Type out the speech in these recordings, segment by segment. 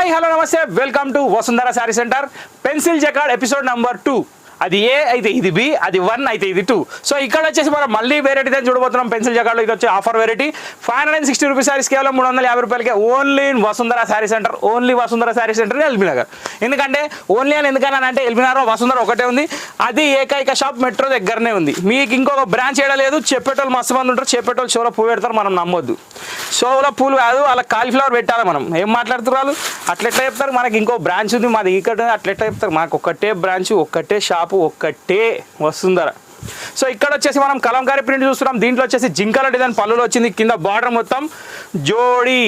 Hi hello నమస్తే welcome to Vasundhara sari centre pencil jacquard episode number 2 అది ఏ అయితే ఇది బి అది 1 అయితే ఇది 2 సో ఇక్కడ వచ్చేసి మనం మళ్ళీ వెరైటీ అయితే చూడబోతున్నాం పెన్సిల్ జకార్డ్ లో ఇది వచ్చే ఆఫర్ వెరైటీ 560 రూపీస్ సారీస్ కేవలం 350 రూపాయలకే only in Vasundhara sari centre only Vasundhara sari centre LB Nagar ఎందుకంటే ఓన్లీ అని ఎందుకన్నా అంటే ఎల్బీ నగర్ వసుంధర ఒకటే ఉంది అది ఏకైక షాప్ మెట్రో దగ్గరనే ఉంది మీకు ఇంకొక బ్రాంచ్ ఏడలేదు చెప్పేటోళ్ళు మస్తు మంది ఉంటారు చెప్పేటోళ్ళు షోలో పువ్వు పెడతారు మనం నమ్మొద్దు షోలో పూలు కాదు అలా కాలీఫ్లవర్ పెట్టాలి మనం ఏం మాట్లాడుతున్నారు అట్లెట్లా చెప్తారు మనకి ఇంకో బ్రాంచ్ ఉంది మాది ఇక్కడ అట్లెట్లా చెప్తారు మాకు ఒక్కటే బ్రాంచ్ ఒక్కటే షాపు ఒక్కటే వసుంధర సో ఇక్కడ వచ్చేసి మనం కలంకారీ ప్రింట్ చూస్తున్నాం దీంట్లో వచ్చేసి జింకల డిజైన్ పళ్ళులో వచ్చింది కింద బార్డర్ మొత్తం జోడీ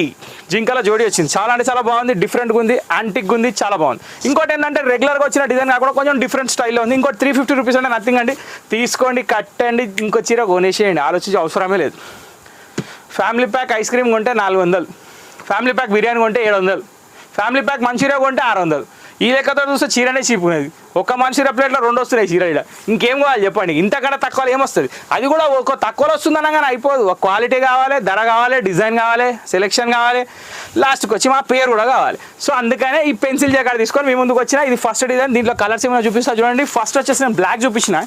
జింకల జోడీ వచ్చింది చాలా అంటే చాలా బాగుంది డిఫరెంట్గా ఉంది యాంటిక్ ఉంది చాలా బాగుంది ఇంకోటి ఏంటంటే రెగ్యులర్గా వచ్చిన డిజైన్ కాకుండా కొంచెం డిఫరెంట్ స్టైల్లో ఉంది ఇంకోటి 350 రూపీస్ అంటే నథింగ్ అండి తీసుకోండి కట్టండి ఇంకో చీర కొనేసేయండి ఆలోచించి అవసరమే లేదు ఫ్యామిలీ ప్యాక్ ఐస్ క్రీమ్ కొంటే 400 ఫ్యామిలీ ప్యాక్ బిర్యానీ కొంటే 700 ఫ్యామిలీ ప్యాక్ మంచూరియా కొంటే 600 ఈ లెక్కతో చూస్తే చీరనే చీప్ ఉన్నది ఒక మంచూరియా ప్లేట్లో 2 వస్తున్నాయి చీర ఇక్కడ ఇంకేం కావాలి చెప్పండి ఇంతకన్నా తక్కువలో ఏమొస్తుంది అది కూడా ఒక తక్కువలో వస్తుందన్నా కానీ అయిపోదు ఒక క్వాలిటీ కావాలి ధర కావాలి డిజైన్ కావాలి సెలెక్షన్ కావాలి లాస్ట్కి వచ్చి మా పేరు కూడా కావాలి సో అందుకనే ఈ పెన్సిల్ జకార్డ్ తీసుకొని మీ ముందుకు వచ్చిన ఇది ఫస్ట్ డిజైన్ దీంట్లో కలర్స్ ఏమైనా చూపిస్తా చూడండి ఫస్ట్ వచ్చేసి నేను బ్లాక్ చూపించిన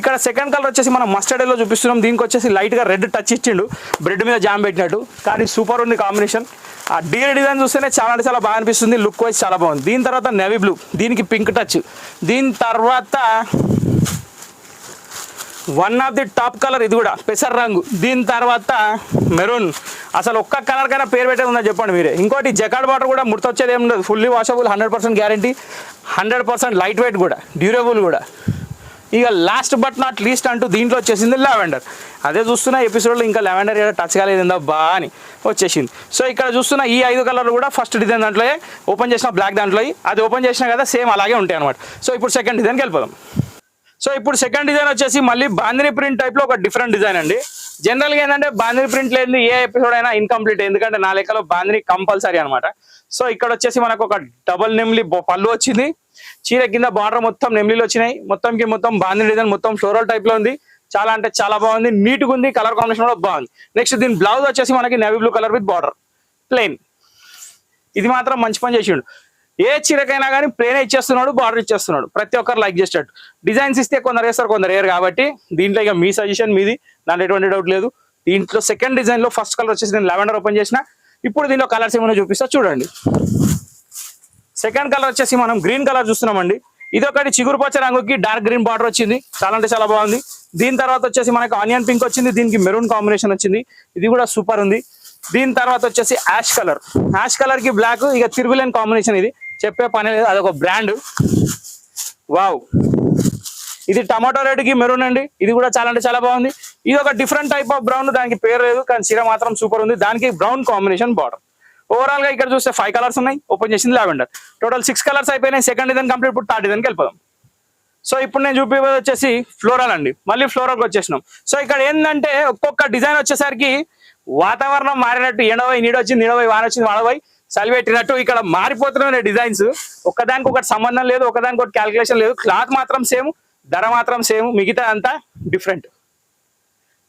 ఇక్కడ సెకండ్ కలర్ వచ్చేసి మనం మస్టర్డ్ ఎల్లో చూపిస్తున్నాం దీనికి వచ్చేసి లైట్గా రెడ్ టచ్ ఇచ్చిండు బ్రెడ్ మీద జామ్ పెట్టినట్టు కానీ సూపర్ ఉంది కాంబినేషన్ ఆ డీర్ డిజైన్ చూస్తేనే చాలా అంటే చాలా బాగా అనిపిస్తుంది లుక్ వైజ్ చాలా బాగుంది దీని తర్వాత నేవీ బ్లూ దీనికి పింక్ టచ్ దీని తర్వాత one of the top colour ఇది కూడా పెసర్ రంగు దీని తర్వాత మెరూన్ అసలు ఒక్క కలర్ కన్నా పేరు పెట్టేది ఉందా చెప్పండి మీరే ఇంకోటి జకార్డ్ బార్డర్ కూడా ముడతొచ్చేది ఏమి ఉండదు fully washable 100% guarantee 100% light weight కూడా డ్యూరబుల్ కూడా ఇక లాస్ట్ బట్ నాట్ లీస్ట్ అంటూ దీంట్లో వచ్చేసింది లావెండర్ అదే చూస్తున్న ఎపిసోడ్లో ఇంకా లావెండర్ టచ్ కాలేదా బా అని వచ్చేసింది సో ఇక్కడ చూస్తున్న ఈ 5 కలర్లు కూడా ఫస్ట్ డిజైన్ దాంట్లో ఓపెన్ చేసిన బ్లాక్ దాంట్లో అది ఓపెన్ చేసినా కదా సేమ్ అలాగే ఉంటాయి అనమాట సో ఇప్పుడు సెకండ్ డిజైన్కి వెళ్ళిపోదాం సో ఇప్పుడు సెకండ్ డిజైన్ వచ్చేసి మళ్ళీ బాందిని ప్రింట్ టైప్లో ఒక డిఫరెంట్ డిజైన్ అండి జనరల్గా ఏంటంటే బాందిని ప్రింట్ లేదు ఏ ఎపిసోడ్ అయినా ఇన్కంప్లీట్ ఎందుకంటే నా లెక్కలో బాందిని కంపల్సరీ అనమాట సో ఇక్కడ వచ్చేసి మనకు ఒక డబుల్ నెమ్లీ పళ్ళు వచ్చింది చీర కింద బార్డర్ మొత్తం నెమ్లీలు వచ్చినాయి మొత్తంకి మొత్తం బాందిని డిజైన్ మొత్తం ఫ్లోరల్ టైప్లో ఉంది చాలా అంటే చాలా బాగుంది నీట్గా ఉంది కలర్ కాంబినేషన్ కూడా బాగుంది నెక్స్ట్ దీని బ్లౌజ్ వచ్చేసి మనకి navy blue colour with border plain ఇది మాత్రం మంచి పని చేసిండు ఏ చీరకైనా కానీ ప్లేన్ ఇచ్చేస్తున్నాడు బార్డర్ ఇచ్చేస్తున్నాడు ప్రతి ఒక్కరు లైక్ చేసేటట్టు డిజైన్స్ ఇస్తే కొందరు వేస్తారు కొందరు వేయరు కాబట్టి దీంట్లో ఇక మీ సజెషన్ మీది దాంట్లో ఎటువంటి డౌట్ లేదు దీంట్లో సెకండ్ డిజైన్లో ఫస్ట్ కలర్ వచ్చేసి నేను లావెండర్ ఓపెన్ చేసిన ఇప్పుడు దీంట్లో కలర్స్ ఏమైనా చూపిస్తా చూడండి సెకండ్ కలర్ వచ్చేసి మనం గ్రీన్ కలర్ చూస్తున్నామండి ఇది ఒకటి చిగురు పచ్చ రంగుకి డార్క్ గ్రీన్ బార్డర్ వచ్చింది చాలా అంటే చాలా బాగుంది దీని తర్వాత వచ్చేసి మనకు ఆనియన్ పింక్ వచ్చింది దీనికి మెరూన్ కాంబినేషన్ వచ్చింది ఇది కూడా సూపర్ ఉంది దీని తర్వాత వచ్చేసి యాష్ కలర్ కి బ్లాక్ ఇక తిరుగులేని కాంబినేషన్ ఇది చెప్పే పని లేదు అదొక బ్రాండ్ వావ్ ఇది టమాటో రెడ్ కి మెరూన్ అండి ఇది కూడా చాలా అంటే చాలా బాగుంది ఇది ఒక డిఫరెంట్ టైప్ ఆఫ్ బ్రౌన్ దానికి పేరు లేదు కానీ చీర మాత్రం సూపర్ ఉంది దానికి బ్రౌన్ కాంబినేషన్ బార్డర్ ఓవరాల్ గా ఇక్కడ చూస్తే 5 కలర్స్ ఉన్నాయి ఓపెన్ చేసింది లావెండర్ టోటల్ 6 కలర్స్ అయిపోయినాయి సెకండ్ డిజైన్ కంప్లీట్ ఇప్పుడు థర్డ్ డిజైన్కి వెళ్ళిపోదాం సో ఇప్పుడు నేను చూపించేది వచ్చేసి ఫ్లోరల్ అండి మళ్ళీ ఫ్లోరల్కి వచ్చేసినాం సో ఇక్కడ ఏంటంటే ఒక్కొక్క డిజైన్ వచ్చేసరికి వాతావరణం మారినట్టు ఎండవై నీడొచ్చింది నీడవై వాన వచ్చింది వాడవై చలి పెట్టినట్టు ఇక్కడ మారిపోతున్నాయి డిజైన్స్ ఒకదానికి ఒకటి సంబంధం లేదు ఒకదానికి ఒకటి క్యాలిక్యులేషన్ లేదు క్లాత్ మాత్రం సేమ్ ధర మాత్రం సేమ్ మిగతా అంతా డిఫరెంట్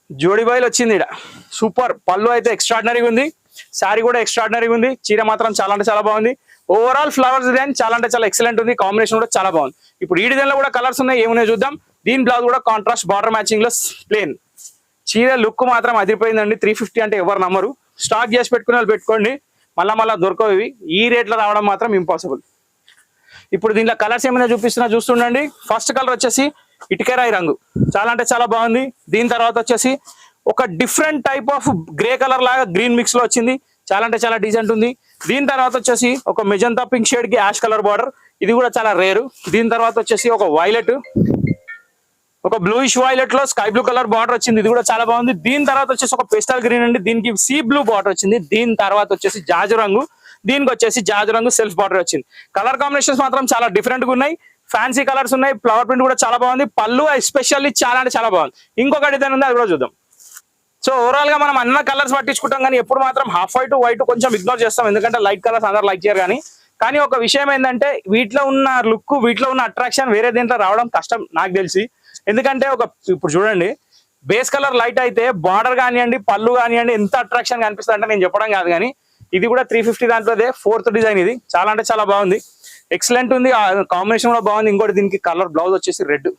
జోడీ బాయిల్ వచ్చింది ఇక్కడ సూపర్ పళ్ళు అయితే ఎక్స్ట్రాడినరీగా ఉంది శారీ కూడా ఎక్స్ట్రాడినరీగా ఉంది చీర మాత్రం చాలా అంటే చాలా బాగుంది ఓవరాల్ ఫ్లవర్స్ డిజైన్ చాలా అంటే చాలా ఎక్సలెంట్ ఉంది కాంబినేషన్ కూడా చాలా బాగుంది ఇప్పుడు ఈ డిజైన్ లో కూడా కలర్స్ ఉన్నాయి ఏమున్నాయి చూద్దాం దీని బ్లౌజ్ కూడా కాంట్రాస్ట్ బార్డర్ మ్యాచింగ్ లో ప్లేన్ చీర లుక్ మాత్రం అదిరిపోయిందండి 350 అంటే ఎవరు నమ్మరు స్టాక్ చేసి పెట్టుకునే వాళ్ళు పెట్టుకోండి మళ్ళా దొరకవు ఇవి ఈ రేట్లో రావడం మాత్రం ఇంపాసిబుల్ ఇప్పుడు దీంట్లో కలర్స్ ఏమైనా చూపిస్తున్నా చూస్తుండండి ఫస్ట్ కలర్ వచ్చేసి ఇటుకరాయి రంగు చాలా అంటే చాలా బాగుంది దీని తర్వాత వచ్చేసి ఒక different type of grey colour లాగా గ్రీన్ మిక్స్ లో వచ్చింది చాలా అంటే చాలా డీసెంట్ ఉంది దీని తర్వాత వచ్చేసి ఒక మెజంతా పింక్ షేడ్ కి యాష్ కలర్ బార్డర్ ఇది కూడా చాలా రేరు దీని తర్వాత వచ్చేసి ఒక వైలెట్ ఒక బ్లూయిష్ వైలెట్ లో స్కై బ్లూ కలర్ బార్డర్ వచ్చింది ఇది కూడా చాలా బాగుంది దీని తర్వాత వచ్చేసి ఒక పేస్టల్ గ్రీన్ అండి దీనికి సీ బ్లూ బార్డర్ వచ్చింది దీని తర్వాత వచ్చేసి జాజు రంగు దీనికి వచ్చేసి జాజు రంగు సెల్ఫ్ బార్డర్ వచ్చింది కలర్ కాంబినేషన్స్ మాత్రం చాలా డిఫరెంట్ గా ఉన్నాయి ఫ్యాన్సీ కలర్స్ ఉన్నాయి ఫ్లవర్ ప్రింట్ కూడా చాలా బాగుంది పళ్ళు ఎస్పెషల్లీ చాలా అంటే చాలా బాగుంది ఇంకొక డిజైన్ ఉంది అది కూడా చూద్దాం సో ఓవరాల్ గా మనం అన్న కలర్స్ పట్టించుకుంటాం కానీ ఎప్పుడు మాత్రం హాఫ్ వైట్ కొంచెం ఇగ్నోర్ చేస్తాం ఎందుకంటే లైట్ కలర్స్ అందరు లైక్ చేయరు కానీ ఒక విషయం ఏంటంటే వీటిలో ఉన్న లుక్ వీటిలో ఉన్న అట్రాక్షన్ వేరే దేంట్లో రావడం కష్టం నాకు తెలిసి ఎందుకంటే ఇప్పుడు చూడండి బేస్ కలర్ లైట్ అయితే బార్డర్ కానివ్వండి పళ్ళు కానివ్వండి ఎంత అట్రాక్షన్ కనిపిస్తుంది అంటే నేను చెప్పడం కాదు కానీ ఇది కూడా 350 దాంట్లోదే 4th డిజైన్. ఇది చాలా అంటే చాలా బాగుంది, ఎక్సలెంట్ ఉంది, కాంబినేషన్ కూడా బాగుంది. ఇంకోటి దీనికి కలర్ బ్లౌజ్ వచ్చేసి రెడ్,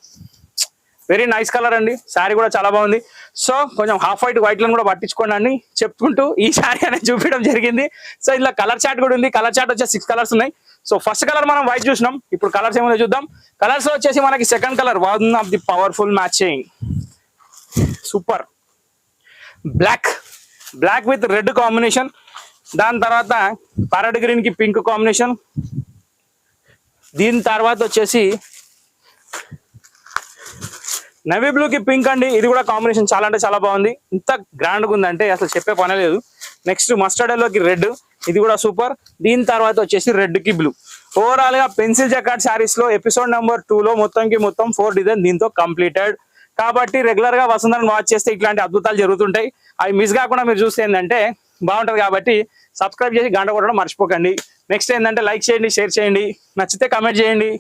వెరీ నైస్ కలర్ అండి. శారీ కూడా చాలా బాగుంది. సో కొంచెం హాఫ్ వైట్ లను కూడా పట్టించుకోండి అని చెప్పుకుంటూ ఈ శారీ అనేది చూపించడం జరిగింది. సో ఇలా కలర్ చార్ట్ కూడా ఉంది. కలర్ చార్ట్ వచ్చే 6 కలర్స్ ఉన్నాయి. సో ఫస్ట్ కలర్ మనం వైట్ చూసినాం, ఇప్పుడు కలర్స్ ఏమైనా చూద్దాం. కలర్స్ వచ్చేసి మనకి second colour one of the powerful matching, super black with red combination. దాని తర్వాత ప్యారెట్ గ్రీన్ కి పింక్ కాంబినేషన్. దీని తర్వాత వచ్చేసి నవీ బ్లూ కి పింక్ అండి. ఇది కూడా కాంబినేషన్ చాలా అంటే చాలా బాగుంది, ఇంత గ్రాండ్గా ఉందంటే అసలు చెప్పే పనే లేదు. నెక్స్ట్ మస్టర్డ్ ఎల్లోకి రెడ్, ఇది కూడా సూపర్. దీని తర్వాత వచ్చేసి రెడ్ కి బ్లూ. ఓవరాల్ గా పెన్సిల్ జకార్డ్ శారీస్ లో ఎపిసోడ్ నెంబర్ 2 లో మొత్తం 4 డిజైన్ దీంతో కంప్లీటెడ్. కాబట్టి రెగ్యులర్ గా వసుంధరని వాచ్ చేస్తే ఇట్లాంటి అద్భుతాలు జరుగుతుంటాయి. అవి మిస్ కాకుండా మీరు చూస్తే ఏంటంటే బాగుంటది. కాబట్టి సబ్స్క్రైబ్ చేసి గంట కొట్టడం మర్చిపోకండి. నెక్స్ట్ ఏంటంటే లైక్ చేయండి, షేర్ చేయండి, నచ్చితే కమెంట్ చేయండి,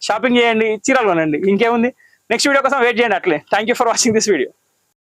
షాపింగ్ చేయండి, చీరలు కొనండి. ఇంకేముంది, నెక్స్ట్ వీడియో కోసం వెయిట్ చేయండి. అట్లే thank you for watching this video.